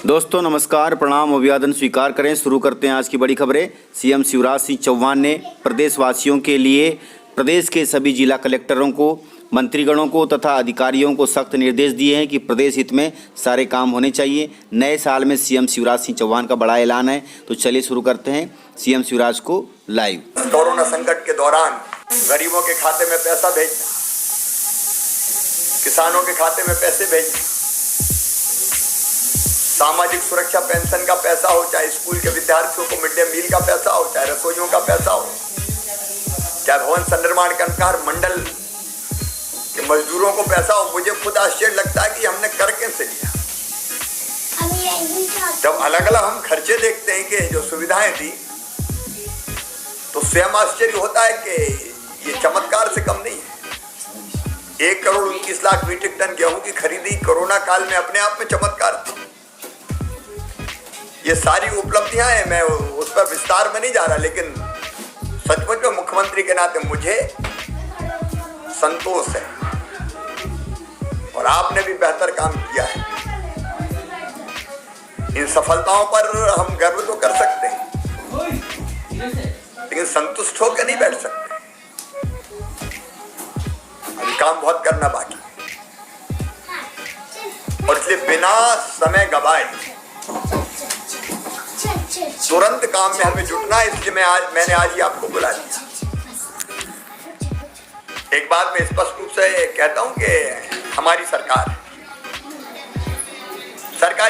दोस्तों नमस्कार, प्रणाम, अभिवादन स्वीकार करें। शुरू करते हैं आज की बड़ी खबरें। सीएम शिवराज सिंह चौहान ने प्रदेशवासियों के लिए प्रदेश के सभी जिला कलेक्टरों को, मंत्रीगणों को तथा अधिकारियों को सख्त निर्देश दिए हैं कि प्रदेश हित में सारे काम होने चाहिए। नए साल में सीएम शिवराज सिंह चौहान का बड़ा ऐलान है, तो चलिए शुरू करते हैं सीएम शिवराज को लाइव। कोरोना संकट के दौरान गरीबों के खाते में पैसा भेजना, किसानों के खाते में पैसे भेजना, सामाजिक सुरक्षा पेंशन का पैसा हो, चाहे स्कूल के विद्यार्थियों को मिड डे मील का पैसा हो, चाहे रसोइयों का पैसा हो, चाहे भवन संनिर्माण कर्मकार मंडल के मजदूरों को पैसा हो। मुझे खुद आश्चर्य लगता है कि हमने कर कैसे लिया। जब अलग अलग हम खर्चे देखते हैं कि जो सुविधाएं दी, तो स्वयं आश्चर्य होता है कि ये चमत्कार से कम नहीं है। 1 करोड़ 29 लाख मीट्रिक टन गेहूं की खरीदी कोरोना काल में अपने आप में चमत्कार थी। ये सारी उपलब्धियां हैं, मैं उस पर विस्तार में नहीं जा रहा, लेकिन सचमुच में मुख्यमंत्री के नाते मुझे संतोष है और आपने भी बेहतर काम किया है। इन सफलताओं पर हम गर्व तो कर सकते हैं, लेकिन संतुष्ट होकर नहीं बैठ सकते। अभी काम बहुत करना बाकी है और इसलिए बिना समय गवाए तुरंत काम में हमें जुटना है। इसलिए मैंने आज ही आपको बुला दिया। एक बात मैं स्पष्ट रूप से कहता हूं कि हमारी सरकार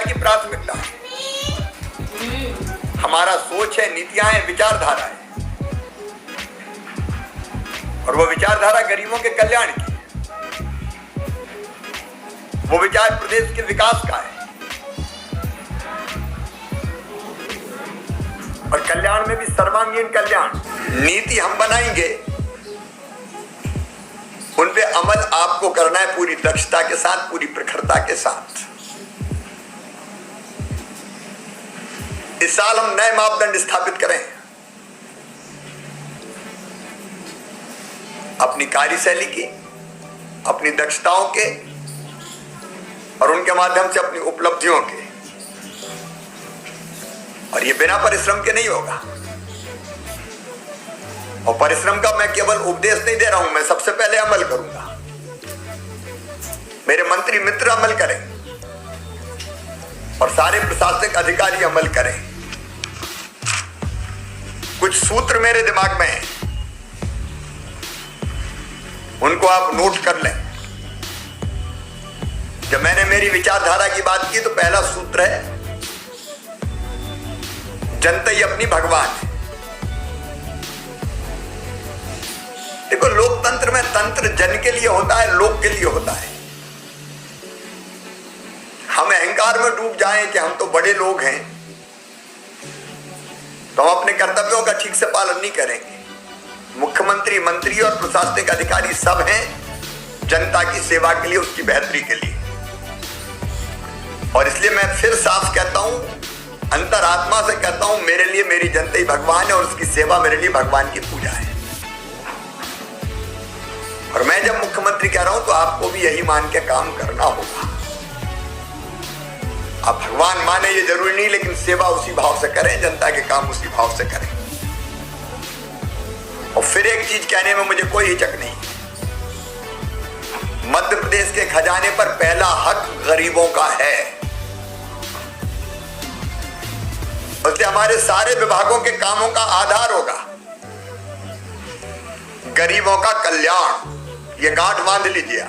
की प्राथमिकता है, हमारा सोच है, नीतियां हैं, विचारधारा है, और वो विचारधारा गरीबों के कल्याण की है। वो विचार प्रदेश के विकास का है और कल्याण में भी सर्वांगीण कल्याण। नीति हम बनाएंगे, उन पे अमल आपको करना है पूरी दक्षता के साथ, पूरी प्रखरता के साथ। इस साल हम नए मापदंड स्थापित करें, अपनी कार्यशैली की, अपनी दक्षताओं के और उनके माध्यम से अपनी उपलब्धियों के। और ये बिना परिश्रम के नहीं होगा। और परिश्रम का मैं केवल उपदेश नहीं दे रहा हूं, मैं सबसे पहले अमल करूंगा। मेरे मंत्री मित्र अमल करें और सारे प्रशासनिक अधिकारी अमल करें। कुछ सूत्र मेरे दिमाग में हैं, उनको आप नोट कर लें। जब मैंने मेरी विचारधारा की बात की तो पहला सूत्र है, जनता ही अपनी भगवान है। देखो, लोकतंत्र में तंत्र जन के लिए होता है, लोक के लिए होता है। हम अहंकार में डूब जाएं कि हम तो बड़े लोग हैं, तो हम अपने कर्तव्यों का ठीक से पालन नहीं करेंगे। मुख्यमंत्री, मंत्री और प्रशासनिक अधिकारी सब हैं जनता की सेवा के लिए, उसकी बेहतरी के लिए। और इसलिए मैं फिर साफ कहता हूं, अंतरात्मा से कहता हूं, मेरे लिए मेरी जनता ही भगवान है और उसकी सेवा मेरे लिए भगवान की पूजा है। और मैं जब मुख्यमंत्री कह रहा हूं तो आपको भी यही मान के काम करना होगा। आप भगवान माने ये जरूरी नहीं, लेकिन सेवा उसी भाव से करें, जनता के काम उसी भाव से करें। और फिर एक चीज कहने में मुझे कोई हिचक नहीं, मध्य प्रदेश के खजाने पर पहला हक गरीबों का है। इसलिए हमारे सारे विभागों के कामों का आधार होगा गरीबों का कल्याण। ये गांठ बांध लीजिए।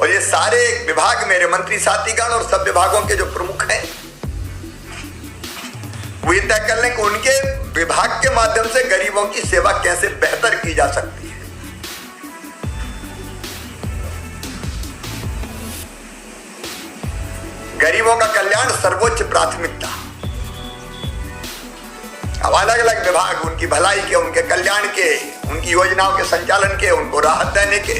और ये सारे विभाग, मेरे मंत्री साथीगण और सब विभागों के जो प्रमुख हैं, वो ये तय कर लें कि उनके विभाग के माध्यम से गरीबों की सेवा कैसे बेहतर की जा सकती है। गरीबों का कल्याण सर्वोच्च प्राथमिकता। अब अलग अलग विभाग उनकी भलाई के, उनके कल्याण के, उनकी योजनाओं के संचालन के, उनको राहत देने के।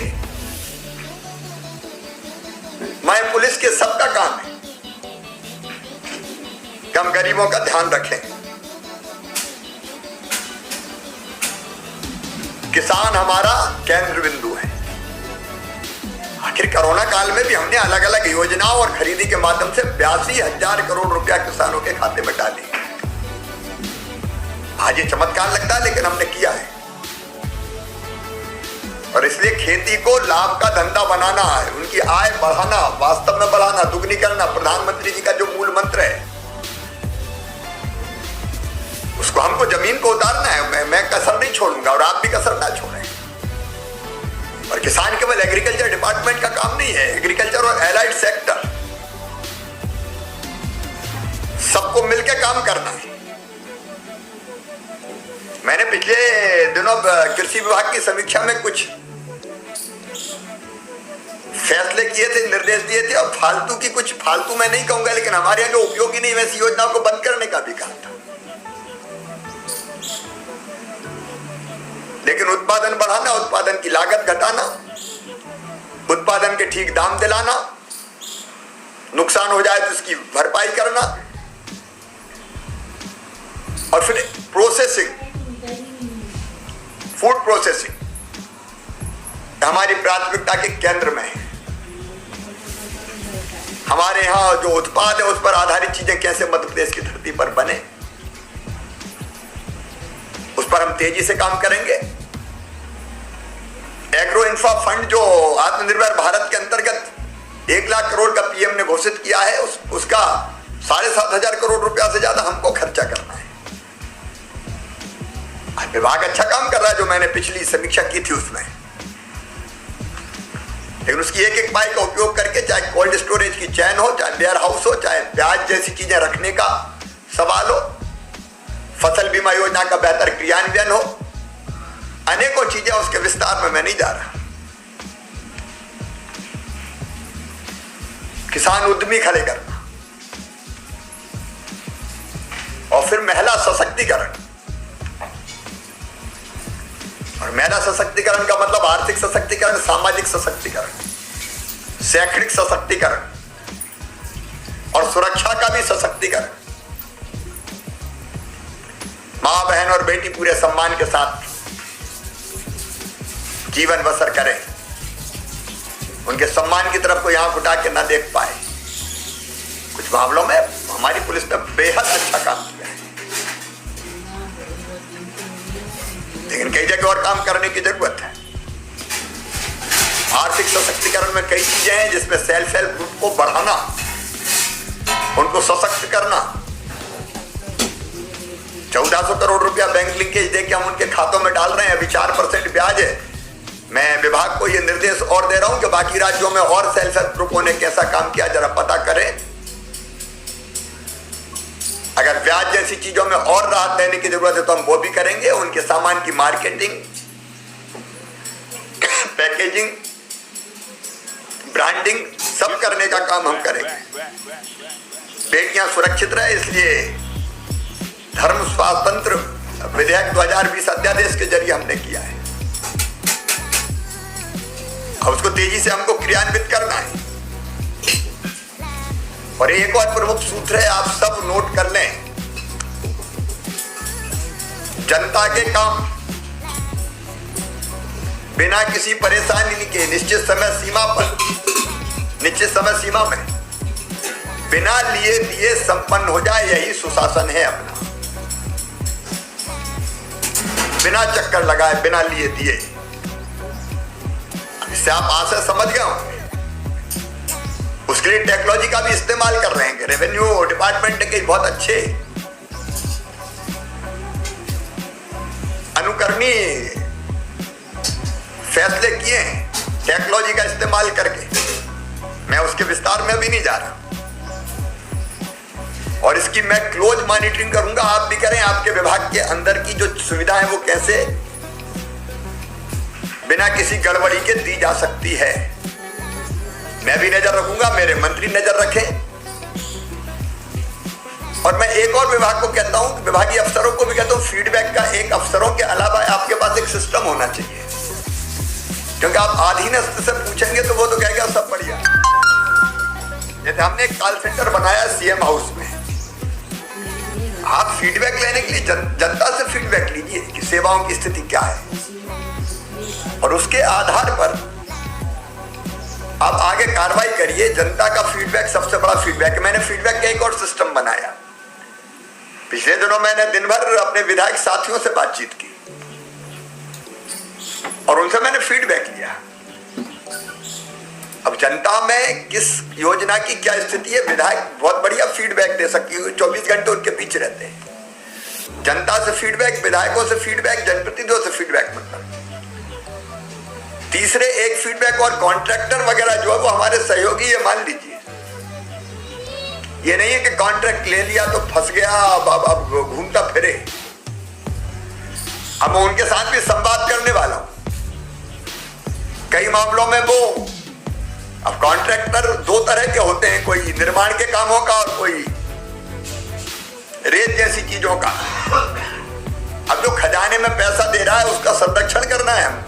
मैं पुलिस के सबका काम है कि हम गरीबों का ध्यान रखें। किसान हमारा केंद्र बिंदु है। आखिर कोरोना काल में भी हमने अलग अलग योजनाओं और खरीदी के माध्यम से 82,000 करोड़ रुपया किसानों के खाते में डाले। आज ये चमत्कार लगता है, लेकिन हमने किया है। और इसलिए खेती को लाभ का धंधा बनाना है, उनकी आय बढ़ाना, वास्तव में बढ़ाना, दुगनी करना, प्रधानमंत्री जी का जो मूल मंत्र है, उसको हमको जमीन को उतारना है। मैं कसर नहीं छोड़ूंगा और आप भी कसर ना छोड़ें। और किसान केवल एग्रीकल्चर डिपार्टमेंट का काम नहीं है, एग्रीकल्चर और एलाइड सेक्टर सबको मिलकर काम करना है। मैंने पिछले दिनों कृषि विभाग की समीक्षा में कुछ फैसले किए थे, निर्देश दिए थे, और फालतू की कुछ, फालतू मैं नहीं कहूंगा, लेकिन हमारे यहाँ जो उपयोगी नहीं वैसी योजनाओं को बंद करने का भी कहा था। लेकिन उत्पादन बढ़ाना, उत्पादन की लागत घटाना, उत्पादन के ठीक दाम दिलाना, नुकसान हो जाए तो उसकी भरपाई करना, और फिर प्रोसेसिंग, फूड प्रोसेसिंग हमारी प्राथमिकता के केंद्र में है। हमारे यहाँ जो उत्पाद है उस पर आधारित चीजें कैसे मध्य प्रदेश की धरती पर बने, उस पर हम तेजी से काम करेंगे। एग्रो इंफ्रा फंड जो आत्मनिर्भर भारत के अंतर्गत 1 लाख करोड़ का पीएम ने घोषित किया है, उसका 7,500 करोड़ रुपया से ज्यादा हमको खर्चा करना है। विभाग अच्छा काम कर रहा है, जो मैंने पिछली समीक्षा की थी उसमें, लेकिन उसकी एक एक पाई का उपयोग करके, चाहे कोल्ड स्टोरेज की चैन हो, चाहे वेयर हाउस हो, चाहे प्याज जैसी चीजें रखने का सवाल हो, फसल बीमा योजना का बेहतर क्रियान्वयन हो, अनेकों चीजें, उसके विस्तार में मैं नहीं जा रहा। किसान उद्यमी खड़े करना, और फिर महिला सशक्तिकरण। और महिला सशक्तिकरण का मतलब आर्थिक सशक्तिकरण, सामाजिक सशक्तिकरण, शैक्षणिक सशक्तिकरण और सुरक्षा का भी सशक्तिकरण। मां, बहन और बेटी पूरे सम्मान के साथ जीवन बसर करें, उनके सम्मान की तरफ कोई आंख उठा के ना देख पाए। कुछ मामलों में हमारी पुलिस ने बेहद अच्छा काम किया है, लेकिन कई जगह और काम करने की जरूरत है। आर्थिक सशक्तिकरण में कई चीजें हैं, जिसमें सेल्फ हेल्प ग्रुप को बढ़ाना, उनको सशक्त करना। 1400 करोड़ रुपया बैंक लिंकेज देके हम उनके खातों में डाल रहे हैं, अभी 4% ब्याज है। मैं विभाग को यह निर्देश और दे रहा हूं कि बाकी राज्यों में और सेल्फ हेल्प ग्रुपों ने कैसा काम किया, जरा पता करें। अगर ब्याज जैसी चीजों में और राहत देने की जरूरत है तो हम वो भी करेंगे। उनके सामान की मार्केटिंग, पैकेजिंग, ब्रांडिंग सब करने का काम हम करेंगे। बेटियां सुरक्षित रहे, इसलिए धर्म स्वातंत्र विधेयक 2020 अध्यादेश के जरिए हमने किया है। अब उसको तेजी से हमको क्रियान्वित करना है। और एक और प्रमुख सूत्र है, आप सब नोट कर लें। जनता के काम बिना किसी परेशानी के निश्चित समय सीमा में बिना लिए दिए संपन्न हो जाए, यही सुशासन है अपना। बिना चक्कर लगाए, बिना लिए दिए। इससे आप आशय समझ गए होंगे। उसके लिए टेक्नोलॉजी का भी इस्तेमाल कर रहे हैं। रेवेन्यू डिपार्टमेंट ने कई बहुत अच्छे अनुकरणीय फैसले किए हैं टेक्नोलॉजी का इस्तेमाल करके। मैं उसके विस्तार में भी नहीं जा रहा, और इसकी मैं क्लोज मॉनिटरिंग करूंगा, आप भी करें। आपके विभाग के अंदर की जो सुविधा है वो कैसे बिना किसी गड़बड़ी के दी जा सकती है, मैं भी नजर रखूंगा, मेरे मंत्री नजर रखें। और मैं एक और विभाग को कहता हूं, विभागीय अफसरों को भी कहता हूं, फीडबैक का एक अफसरों के अलावा आपके पास एक सिस्टम होना चाहिए। क्योंकि आप अधीनस्थ से पूछेंगे तो वो तो कहेगा सब बढ़िया। जैसे हमने एक कॉल सेंटर बनाया सीएम हाउस में, आप फीडबैक लेने के लिए जनता से फीडबैक लीजिए कि सेवाओं की स्थिति क्या है, और उसके आधार पर आप आगे कार्रवाई करिए। जनता का फीडबैक सबसे बड़ा फीडबैक है। मैंने फीडबैक का एक और सिस्टम बनाया। पिछले दिनों मैंने दिन भर अपने विधायक साथियों से बातचीत की और उनसे मैंने फीडबैक लिया। अब जनता में किस योजना की क्या स्थिति है, विधायक बहुत बढ़िया फीडबैक दे सकती है। 24 घंटे उनके पीछे रहते हैं। जनता से फीडबैक, विधायकों से फीडबैक, जनप्रतिनिधियों से फीडबैक मिलता है। तीसरे एक फीडबैक और कॉन्ट्रैक्टर वगैरह जो है वो हमारे सहयोगी। ये मान लीजिए, ये नहीं है कि कॉन्ट्रैक्ट ले लिया तो फंस गया, अब घूमता फिरे। अब मैं उनके साथ भी संवाद करने वाला हूं। कई मामलों में वो, अब कॉन्ट्रैक्टर दो तरह के होते हैं, कोई निर्माण के कामों का और कोई रेत जैसी चीजों का। अब जो खजाने में पैसा दे रहा है उसका संरक्षण करना है हम।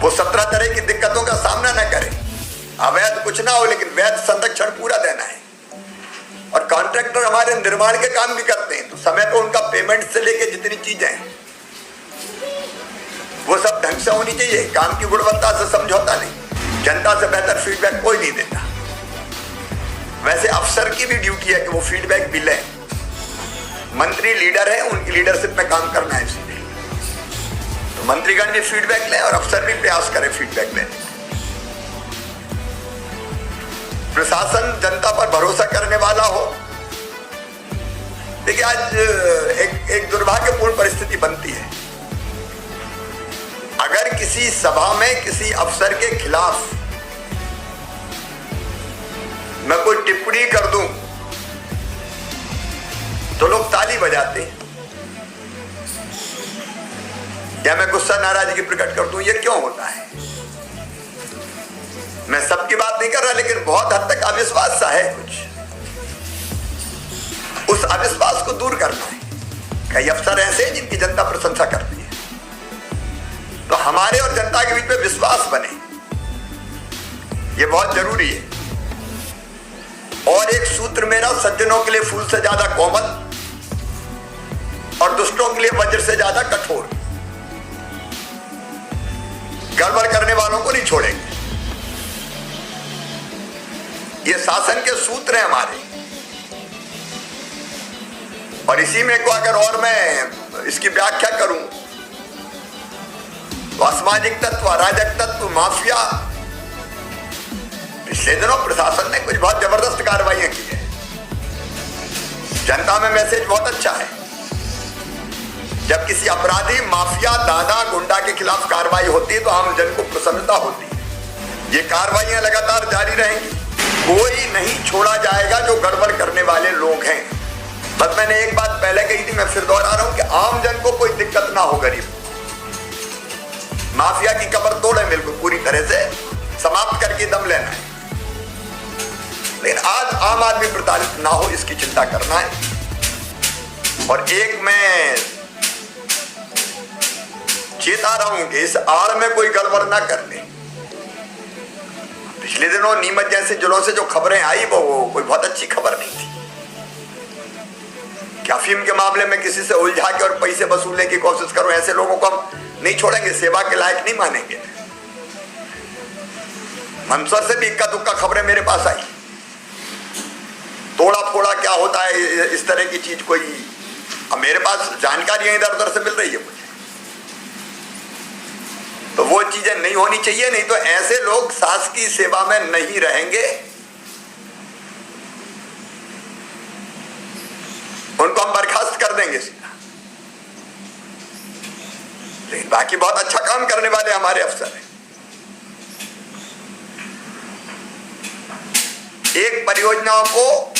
वो 17 तरह की दिक्कतों का सामना न करे। अवैध कुछ ना हो लेकिन वैध संरक्षण पूरा देना है। और कॉन्ट्रैक्टर हमारे निर्माण के काम भी करते हैं, तो समय पर उनका पेमेंट से लेके जितनी चीजें हैं वो सब ढंग से होनी चाहिए। काम की गुणवत्ता से समझौता नहीं। जनता से बेहतर फीडबैक कोई नहीं देता। वैसे अफसर की भी ड्यूटी है कि वो फीडबैक भी लें। मंत्री लीडर है, उनकी लीडरशिप में काम करना है। इसलिए तो मंत्रीगण भी फीडबैक लें और अफसर भी प्रयास करें फीडबैक लेने। प्रशासन जनता पर भरोसा करने वाला हो। देखिए, आज एक दुर्भाग्यपूर्ण परिस्थिति बनती है। अगर किसी सभा में किसी अफसर के खिलाफ मैं कोई टिप्पणी कर दूं तो लोग ताली बजाते हैं, या मैं गुस्सा नाराजगी प्रकट कर दूं। ये क्यों होता है? मैं सबकी बात नहीं कर रहा, लेकिन बहुत हद तक अविश्वास सा है कुछ। उस अविश्वास को दूर करना है। कई अफसर ऐसे हैं जिनकी जनता प्रशंसा करती है, तो हमारे और जनता के बीच में विश्वास बने, ये बहुत जरूरी है। और एक सूत्र मेरा, सज्जनों के लिए फूल से ज्यादा कोमल और दुष्टों के लिए वज्र से ज्यादा कठोर। गड़बड़ करने वालों को नहीं छोड़ेंगे। ये शासन के सूत्र हैं हमारे। और इसी में को अगर और मैं इसकी व्याख्या करूं तो असामाजिक तत्व, अराजक तत्व, माफिया। पिछले दिनों प्रशासन ने कुछ बहुत जबरदस्त कार्रवाइयां की है। जनता में मैसेज बहुत अच्छा है। जब किसी अपराधी, माफिया, दादा, गुंडा के खिलाफ कार्रवाई होती है तो आम जन को प्रसन्नता होती है। ये कार्रवाइयां लगातार जारी रहेंगी। कोई नहीं छोड़ा जाएगा जो गड़बड़ करने वाले लोग हैं। बस मैंने एक बात पहले कही थी, मैं फिर दोहरा रहा हूं कि आम जन को कोई दिक्कत ना हो। गरीब माफिया की कमर तोड़े, बिल्कुल पूरी तरह से समाप्त करके दम लेना है। लेकिन आज आम आदमी प्रताड़ित ना हो, इसकी चिंता करना है। और एक मैं चेता रहा हूं कि इस आड़ में कोई गड़बड़ ना कर ले। पिछले दिनों नीमच जैसे जिलों से जो खबरें आई वो कोई बहुत अच्छी खबर नहीं थी। क्या अफीम के मामले में किसी से उलझा के और पैसे वसूलने की कोशिश करो, ऐसे लोगों को हम नहीं छोड़ेंगे, सेवा के लायक नहीं मानेंगे। मंदसौर से भी इक्का दुक्का खबरें मेरे पास आई। तोड़ा फोड़ा क्या होता है, इस तरह की चीज कोई, अब मेरे पास जानकारियां इधर उधर से मिल रही है मुझे। तो वो चीजें नहीं होनी चाहिए, नहीं तो ऐसे लोग शासकीय सेवा में नहीं रहेंगे। उनको हम बर्खास्त कर देंगे सीधा। लेकिन बाकी बहुत अच्छा काम करने वाले हमारे अफसर हैं। एक परियोजनाओं को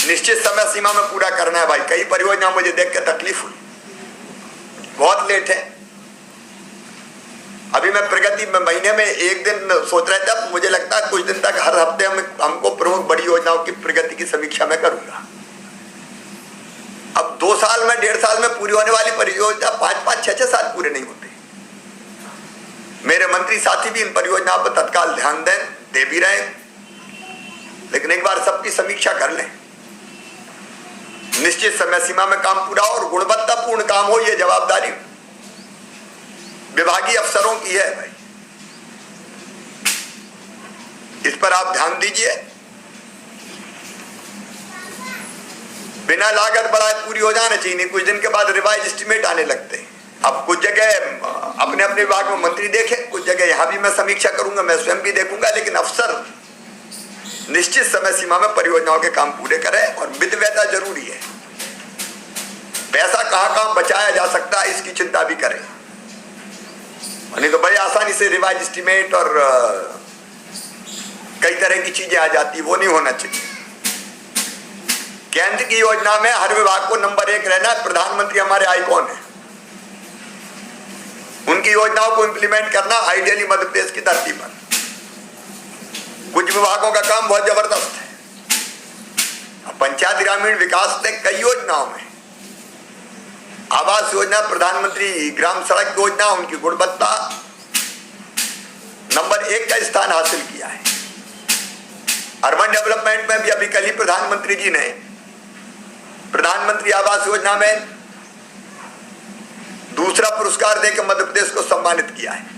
निश्चित समय सीमा में पूरा करना है। भाई, कई परियोजना मुझे देख के तकलीफ हुई, बहुत लेट है। अभी मैं प्रगति में महीने में एक दिन सोच रहा था, मुझे लगता है कुछ दिन तक हर हफ्ते हमको प्रमुख बड़ी योजनाओं की प्रगति की समीक्षा में करूंगा। अब 2 साल में, 1.5 साल में पूरी होने वाली परियोजना 5-5, 6-6 साल पूरे नहीं होते। मेरे मंत्री साथी भी इन परियोजनाओं पर तत्काल ध्यान दें, दे भी रहे, लेकिन एक बार सबकी समीक्षा कर लें। निश्चित समय सीमा में काम पूरा हो और गुणवत्तापूर्ण काम हो, यह जवाबदारी विभागीय अफसरों की है। भाई, पर आप ध्यान दीजिए। बिना लागत बढ़ाए पूरी हो जाना चाहिए, कुछ दिन के बाद रिवाइज एस्टिमेट आने लगते हैं। अब कुछ जगह अपने अपने विभाग में मंत्री देखें, कुछ जगह यहाँ भी मैं समीक्षा करूंगा, मैं स्वयं भी देखूंगा, लेकिन अफसर निश्चित समय सीमा में परियोजनाओं के काम पूरे करें और मितव्ययता जरूरी है। पैसा कहाँ बचाया जा सकता है इसकी चिंता भी करें, नहीं तो बड़ी आसानी से रिवाइज एस्टिमेट और कई तरह की चीजें आ जाती, वो नहीं होना चाहिए। केंद्र की योजना में हर विभाग को नंबर 1 रहना है। प्रधानमंत्री हमारे आइकॉन है, उनकी योजनाओं को इंप्लीमेंट करना आइडियली मध्य प्रदेश की धरती पर। कुछ विभागों का काम बहुत जबरदस्त है। पंचायत ग्रामीण विकास ने कई योजनाओं में, आवास योजना, प्रधानमंत्री ग्राम सड़क योजना, उनकी गुणवत्ता नंबर 1 का स्थान हासिल किया है। अर्बन डेवलपमेंट में भी अभी कल ही प्रधानमंत्री जी ने प्रधानमंत्री आवास योजना में दूसरा पुरस्कार देकर मध्य प्रदेश को सम्मानित किया है।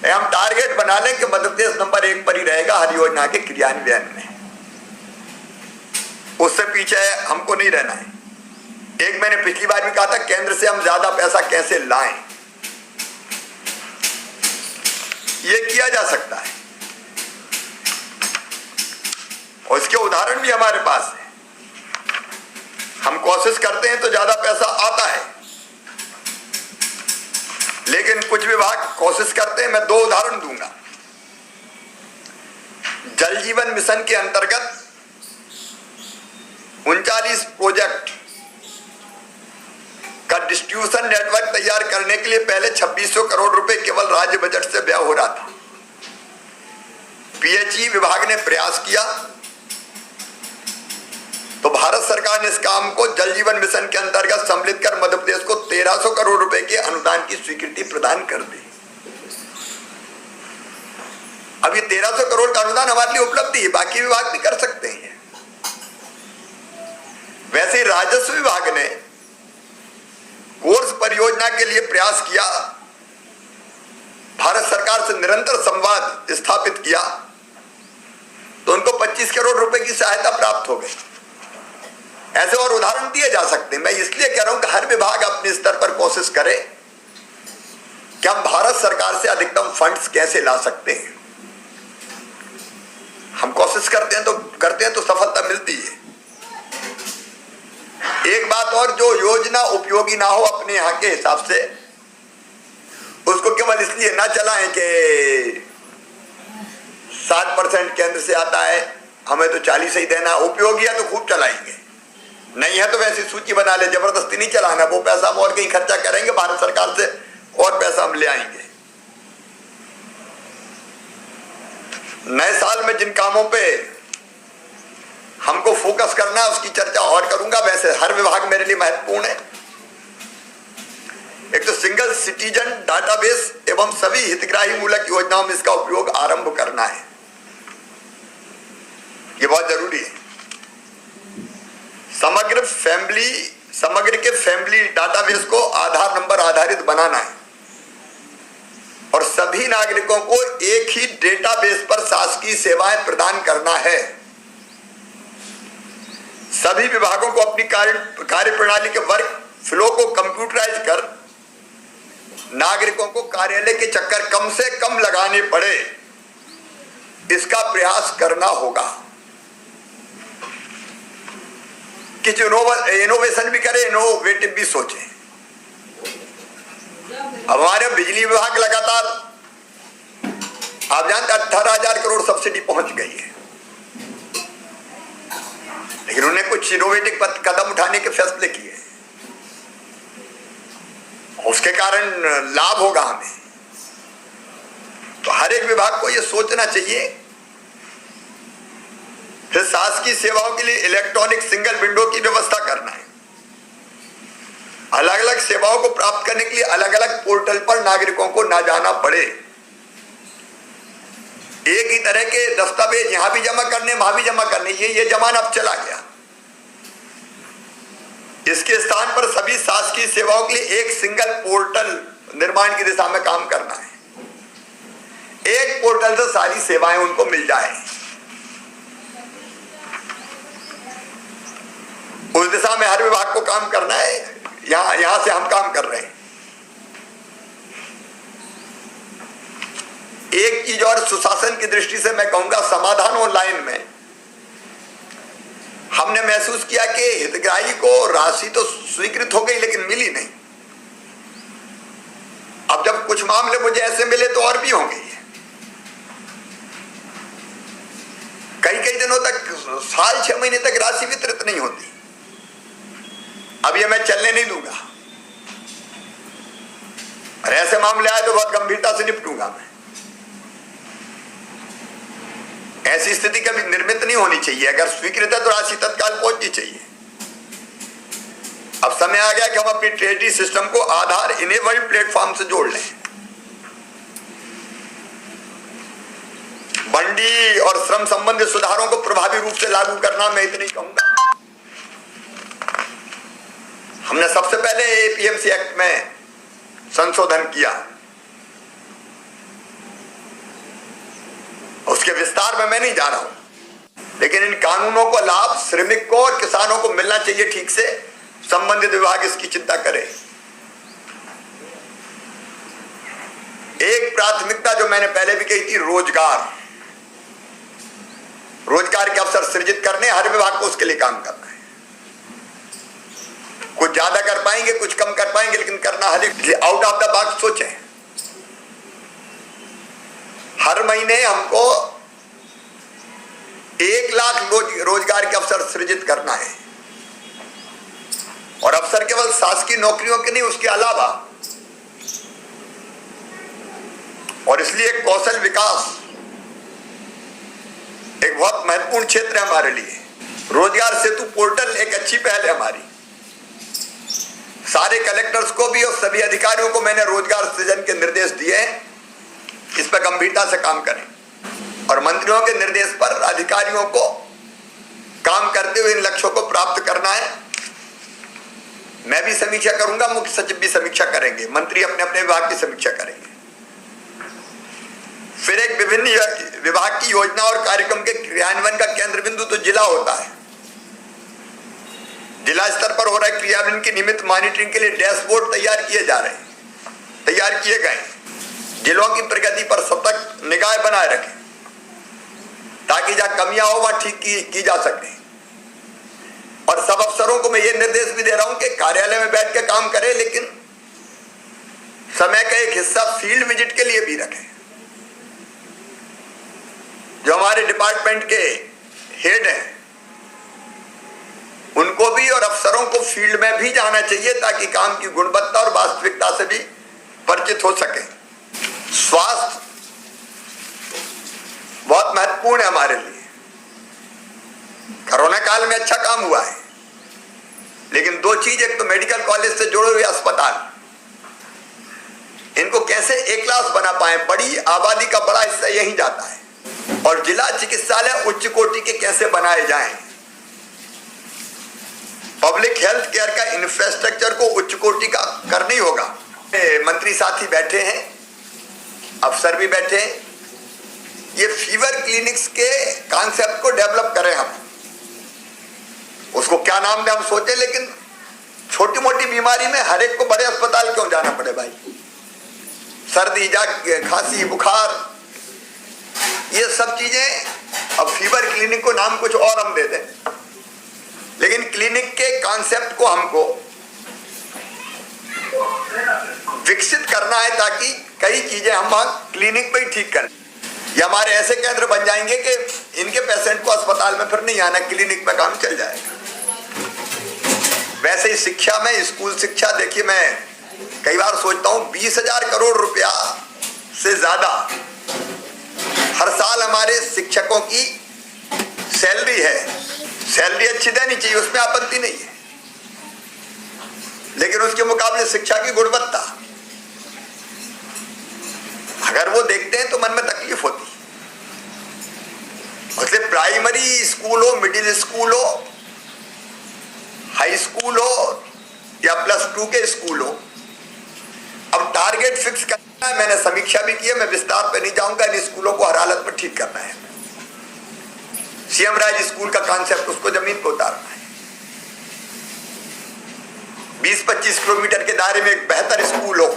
हम टारगेट बना लें कि मध्य प्रदेश नंबर 1 पर ही रहेगा हर योजना के क्रियान्वयन में, उससे पीछे हमको नहीं रहना है। एक मैंने पिछली बार भी कहा था, केंद्र से हम ज्यादा पैसा कैसे लाएं, ये किया जा सकता है और इसके उदाहरण भी हमारे पास है। हम कोशिश करते हैं तो ज्यादा पैसा आता है, लेकिन कुछ विभाग कोशिश करते हैं। मैं 2 उदाहरण दूंगा। जल जीवन मिशन के अंतर्गत 39 प्रोजेक्ट का डिस्ट्रीब्यूशन नेटवर्क तैयार करने के लिए पहले 2600 करोड़ रुपए केवल राज्य बजट से व्यय हो रहा था। पीएचई विभाग ने प्रयास किया तो भारत सरकार ने इस काम को जल जीवन मिशन के अंतर्गत सम्मिलित कर मध्य प्रदेश को 1300 करोड़ रुपए के अनुदान की स्वीकृति प्रदान कर दी। अब ये 1300 करोड़ का अनुदान हमारे लिए उपलब्धि है, बाकी विभाग भी कर सकते हैं। वैसे ही राजस्व विभाग ने कोर्स परियोजना के लिए प्रयास किया, भारत सरकार से निरंतर संवाद स्थापित किया तो उनको 25 करोड़ रुपए की सहायता प्राप्त हो गई। ऐसे और उदाहरण दिए जा सकते हैं। मैं इसलिए कह रहा हूं कि हर विभाग अपने स्तर पर कोशिश करे कि हम भारत सरकार से अधिकतम फंड्स कैसे ला सकते हैं। हम कोशिश करते हैं तो सफलता मिलती है। एक बात और, जो योजना उपयोगी ना हो अपने यहां के हिसाब से, उसको केवल इसलिए ना चलाएं कि 60% केंद्र से आता है, हमें तो 40 ही देना। उपयोगी है तो खूब चलाएंगे, नहीं है तो वैसी सूची बना ले, जबरदस्ती नहीं चलाना। वो पैसा हम और कहीं खर्चा करेंगे, भारत सरकार से और पैसा हम ले आएंगे। नए साल में जिन कामों पे हमको फोकस करना है उसकी चर्चा और करूंगा। वैसे हर विभाग मेरे लिए महत्वपूर्ण है। एक तो सिंगल सिटीजन डाटाबेस एवं सभी हितग्राही मूलक योजनाओं में इसका उपयोग आरंभ करना है, ये बहुत जरूरी है। समग्र के फैमिली डाटाबेस को आधार नंबर आधारित बनाना है और सभी नागरिकों को एक ही डेटाबेस पर शासकीय सेवाएं प्रदान करना है। सभी विभागों को अपनी कार्य प्रणाली के वर्क फ्लो को कंप्यूटराइज कर नागरिकों को कार्यालय के चक्कर कम से कम लगाने पड़े, इसका प्रयास करना होगा। कि जो इनोवेशन भी करे, इनोवेटिव भी सोचे। हमारे बिजली विभाग लगातार, आप जानते 18,000 करोड़ सब्सिडी पहुंच गई है, लेकिन उन्हें कुछ इनोवेटिव कदम उठाने के फैसले किए, उसके कारण लाभ होगा हमें। तो हर एक विभाग को यह सोचना चाहिए। फिर शासकीय सेवाओं के लिए इलेक्ट्रॉनिक सिंगल विंडो की व्यवस्था करना है। अलग अलग सेवाओं को प्राप्त करने के लिए अलग अलग पोर्टल पर नागरिकों को ना जाना पड़े। एक ही तरह के दस्तावेज यहां भी जमा करने, वहां भी जमा करने, ये जमाना अब चला गया। इसके स्थान पर सभी शासकीय सेवाओं के लिए एक सिंगल पोर्टल निर्माण की दिशा में काम करना है। एक पोर्टल से सारी सेवाएं उनको मिल जाए। उस दिशा में हर विभाग को काम करना है। यहां से हम काम कर रहे हैं। एक चीज और सुशासन की दृष्टि से मैं कहूंगा, समाधान ऑनलाइन में हमने महसूस किया कि हितग्राही को राशि तो स्वीकृत हो गई लेकिन मिली नहीं। अब जब कुछ मामले मुझे ऐसे मिले तो और भी होंगे। कई दिनों तक, साल 6 महीने तक राशि वितरित नहीं होती। अब ये मैं चलने नहीं दूंगा और ऐसे मामले आए तो बहुत गंभीरता से निपटूंगा मैं। ऐसी स्थिति कभी निर्मित नहीं होनी चाहिए। अगर स्वीकृत है तो राशि तत्काल पहुंचनी चाहिए। अब समय आ गया कि हम अपनी ट्रेजरी सिस्टम को आधार इनेबल्ड प्लेटफॉर्म से जोड़ लें। मंडी और श्रम संबंधित सुधारों को प्रभावी रूप से लागू करना, मैं इतनी कहूंगा। हमने सबसे पहले एपीएमसी एक्ट में संशोधन किया, उसके विस्तार में मैं नहीं जा रहा हूं, लेकिन इन कानूनों को लाभ श्रमिक को और किसानों को मिलना चाहिए ठीक से। संबंधित विभाग इसकी चिंता करे। एक प्राथमिकता जो मैंने पहले भी कही थी, रोजगार के अवसर सृजित करने, हर विभाग को उसके लिए काम करना है। कुछ ज्यादा कर पाएंगे, कुछ कम कर पाएंगे, लेकिन करना हर एक आउट ऑफ द बॉक्स सोचें। हर महीने हमको 1 लाख रोजगार के अवसर सृजित करना है, और अवसर केवल शासकीय नौकरियों के नहीं, उसके अलावा। और इसलिए कौशल विकास एक बहुत महत्वपूर्ण क्षेत्र है हमारे लिए। रोजगार सेतु पोर्टल एक अच्छी पहल है हमारी। सारे कलेक्टर्स को भी और सभी अधिकारियों को मैंने रोजगार सृजन के निर्देश दिए हैं, इस पर गंभीरता से काम करें। और मंत्रियों के निर्देश पर अधिकारियों को काम करते हुए इन लक्ष्यों को प्राप्त करना है। मैं भी समीक्षा करूंगा, मुख्य सचिव भी समीक्षा करेंगे, मंत्री अपने अपने विभाग की समीक्षा करेंगे। फिर एक विभिन्न विभाग की योजना और कार्यक्रम के क्रियान्वयन का केंद्र बिंदु तो जिला होता है। जिला स्तर पर हो रहे क्रियान्वयन की नियमित मॉनिटरिंग के लिए डैशबोर्ड तैयार किए गए। जिलों की प्रगति पर सतत निगाह बनाए रखें, ताकि जहां कमियां हो वहां ठीक की जा सके। और सब अफसरों को मैं ये निर्देश भी दे रहा हूं कि कार्यालय में बैठ के काम करें, लेकिन समय का एक हिस्सा फील्ड विजिट के लिए भी रखें। जो हमारे डिपार्टमेंट के हेड हैं, उनको भी और अफसरों को फील्ड में भी जाना चाहिए, ताकि काम की गुणवत्ता और वास्तविकता से भी परिचित हो सके। स्वास्थ्य बहुत महत्वपूर्ण है हमारे लिए। कोरोना काल में अच्छा काम हुआ है, लेकिन 2 चीज, एक तो मेडिकल कॉलेज से जुड़े हुए अस्पताल, इनको कैसे एक क्लास बना पाए। बड़ी आबादी का बड़ा हिस्सा यहीं जाता है। और जिला चिकित्सालय उच्च कोटि के कैसे बनाए जाएं। पब्लिक हेल्थ केयर का इंफ्रास्ट्रक्चर को उच्च कोटि का करना ही होगा। मंत्री साथी बैठे हैं, अफसर भी बैठे हैं। ये फीवर क्लिनिक्स के कॉन्सेप्ट को डेवलप करें हम। उसको क्या नाम दें हम सोचे, लेकिन छोटी मोटी बीमारी में हर एक को बड़े अस्पताल क्यों जाना पड़े भाई। सर्दी, खांसी, बुखार, ये सब चीजें। अब फीवर क्लिनिक को नाम कुछ और हम दे दें, लेकिन क्लिनिक के कॉन्सेप्ट को हमको विकसित करना है, ताकि कई चीजें हम क्लिनिक पे ही ठीक करें। ये हमारे ऐसे केंद्र बन जाएंगे कि इनके पेशेंट को अस्पताल में फिर नहीं आना, क्लिनिक पे काम चल जाएगा। वैसे ही शिक्षा में, स्कूल शिक्षा, देखिए मैं कई बार सोचता हूँ 20,000 करोड़ रुपया से ज्यादा हर साल हमारे शिक्षकों की सैलरी है। सैलरी अच्छी देनी चाहिए, उसमें आपत्ति नहीं है, लेकिन उसके मुकाबले शिक्षा की गुणवत्ता अगर वो देखते हैं तो मन में तकलीफ होती है। इसलिए प्राइमरी स्कूल हो, मिडिल स्कूल हो, हाई स्कूल हो या +2 के स्कूल हो, अब टारगेट फिक्स करना है। मैंने समीक्षा भी की है, मैं विस्तार पे नहीं जाऊंगा। इन स्कूलों को हर हालत में ठीक करना है। सीएम राज स्कूल का कॉन्सेप्ट, उसको जमीन पर उतारना है। 20-25 किलोमीटर के दायरे में एक बेहतर स्कूल हो,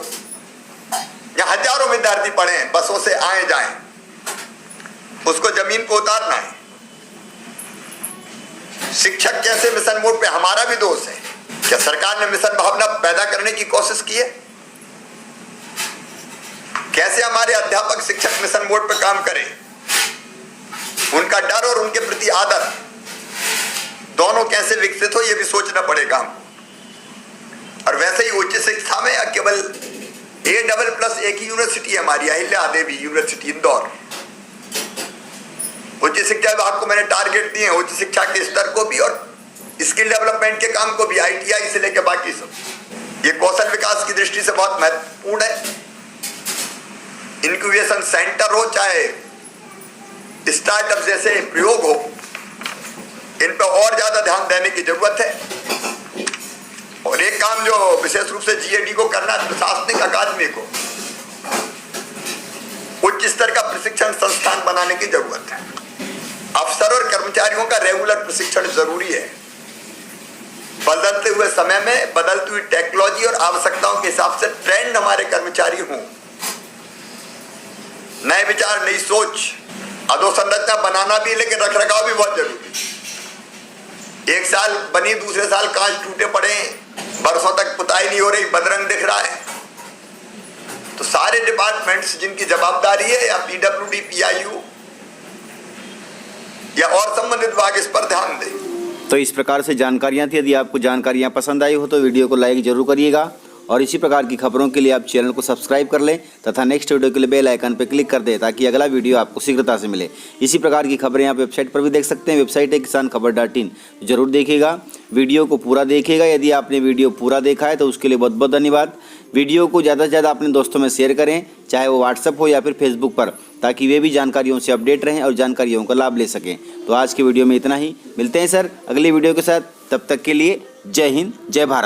जहां हजारों विद्यार्थी पढ़े, बसों से आए जाएं, उसको जमीन को उतारना है। शिक्षक कैसे मिशन मोड पे, हमारा भी दोष है। क्या सरकार ने मिशन भावना पैदा करने की कोशिश की है? कैसे हमारे अध्यापक शिक्षक मिशन मोड पे काम करें? उनका डर और उनके प्रति आदर दोनों कैसे विकसित हो, ये भी सोचना पड़ेगा हमको। और वैसे ही उच्च शिक्षा में केवल A++ एक ही यूनिवर्सिटी है हमारी, अहिल्या देवी यूनिवर्सिटी इंदौर। उच्च शिक्षा विभाग को मैंने टारगेट दिए हैं, उच्च शिक्षा के स्तर को भी और स्किल डेवलपमेंट के काम को भी, ITI से लेकर बाकी सब। ये कौशल विकास की दृष्टि से बहुत महत्वपूर्ण है। इंक्यूबेशन सेंटर हो चाहे स्टार्टअप जैसे प्रयोग हो, इन पर और ज्यादा ध्यान देने की जरूरत है। और एक काम जो विशेष रूप से GAD को करना है, प्रशासनिक अकादमी को उच्च स्तर का प्रशिक्षण संस्थान बनाने की जरूरत है। अफसर और कर्मचारियों का रेगुलर प्रशिक्षण जरूरी है। बदलते हुए समय में बदलती हुई टेक्नोलॉजी और आवश्यकताओं के हिसाब से ट्रेंड हमारे कर्मचारी हों। नए विचार, नई सोच, अधोसंरचना बनाना भी, लेकिन रखरखाव भी बहुत जरूरी। एक साल बनी, दूसरे साल कांच टूटे पड़े, बरसों तक पुताई नहीं हो रही, बदरंग दिख रहा है। तो सारे डिपार्टमेंट्स जिनकी जवाबदारी है, या PWD, PIU या और संबंधित विभाग, इस पर ध्यान दें। तो इस प्रकार से जानकारियाँ थी। यदि आपको जानकारियाँ पसंद आई हो तो वीडियो को लाइक जरूर करिएगा और इसी प्रकार की खबरों के लिए आप चैनल को सब्सक्राइब कर लें तथा नेक्स्ट वीडियो के लिए बेल आइकन पर क्लिक कर दें ताकि अगला वीडियो आपको शीघ्रता से मिले। इसी प्रकार की खबरें आप वेबसाइट पर भी देख सकते हैं। वेबसाइट है kisanKhabar.in। जरूर देखिएगा, वीडियो को पूरा देखिएगा। यदि आपने वीडियो पूरा देखा है तो उसके लिए बहुत बहुत धन्यवाद। वीडियो को ज़्यादा से ज़्यादा अपने दोस्तों में शेयर करें, चाहे वो व्हाट्सएप हो या फिर फेसबुक पर, ताकि वे भी जानकारियों से अपडेट रहें और जानकारियों का लाभ ले सकें। तो आज की वीडियो में इतना ही। मिलते हैं सर अगली वीडियो के साथ, तब तक के लिए जय हिंद, जय भारत।